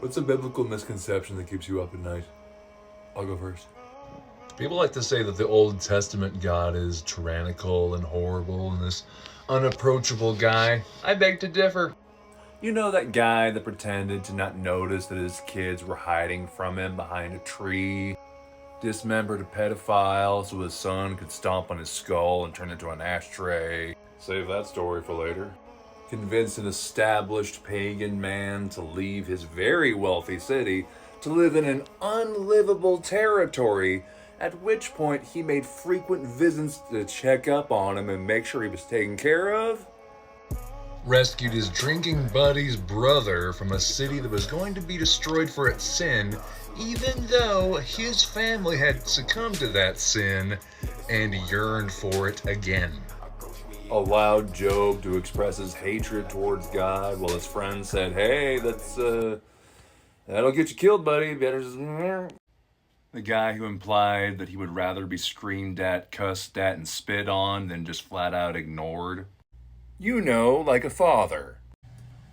What's a biblical misconception that keeps you up at night? I'll go first. People like to say that the Old Testament God is tyrannical and horrible and this unapproachable guy. I beg to differ. You know that guy that pretended to not notice that his kids were hiding from him behind a tree? Dismembered a pedophile so his son could stomp on his skull and turn into an ashtray. Save that story for later. Convinced an established pagan man to leave his very wealthy city to live in an unlivable territory, at which point he made frequent visits to check up on him and make sure he was taken care of. Rescued his drinking buddy's brother from a city that was going to be destroyed for its sin, even though his family had succumbed to that sin and yearned for it again. Allowed Job to express his hatred towards God while his friend said, "Hey, that'll get you killed, buddy. Better." The guy who implied that he would rather be screamed at, cussed at, and spit on than just flat out ignored. You know, like a father.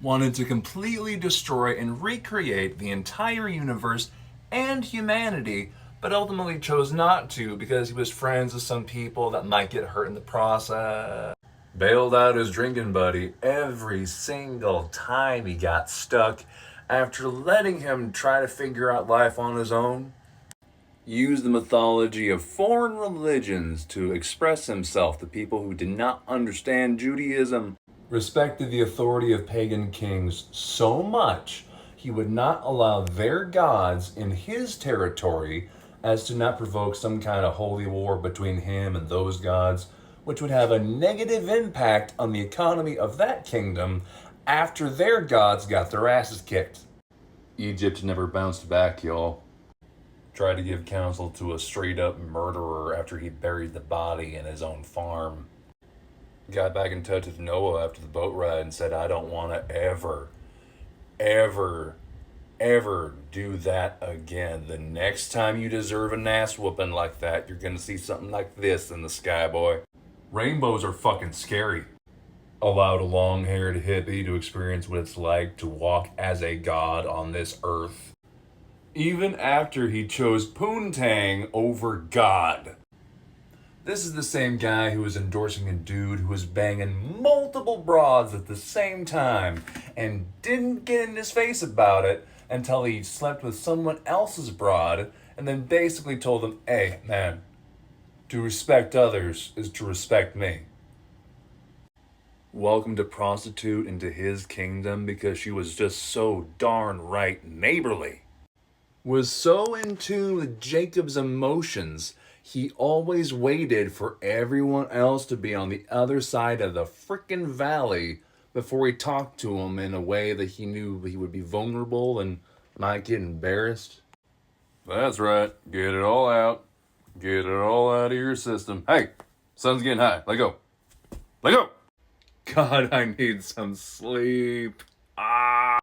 Wanted to completely destroy and recreate the entire universe and humanity, but ultimately chose not to because he was friends with some people that might get hurt in the process. Bailed out his drinking buddy every single time he got stuck after letting him try to figure out life on his own. Used the mythology of foreign religions to express himself to people who did not understand Judaism. Respected the authority of pagan kings so much he would not allow their gods in his territory as to not provoke some kind of holy war between him and those gods, which would have a negative impact on the economy of that kingdom after their gods got their asses kicked. Egypt never bounced back, y'all. Tried to give counsel to a straight-up murderer after he buried the body in his own farm. Got back in touch with Noah after the boat ride and said, "I don't want to ever do that again. The next time you deserve an ass whooping like that, you're going to see something like this in the sky, boy." Rainbows are fucking scary. Allowed a long-haired hippie to experience what it's like to walk as a god on this earth. Even after he chose Poontang over God. This is the same guy who was endorsing a dude who was banging multiple broads at the same time and didn't get in his face about it until he slept with someone else's broad and then basically told him, "Hey, man, to respect others is to respect me." Welcome to prostitute into his kingdom because she was just so darn right neighborly. Was so in tune with Jacob's emotions, he always waited for everyone else to be on the other side of the frickin' valley before he talked to him in a way that he knew he would be vulnerable and might get embarrassed. That's right. Get it all out. Get it all out of your system. Hey, sun's getting high. Let go. Let go. God, I need some sleep.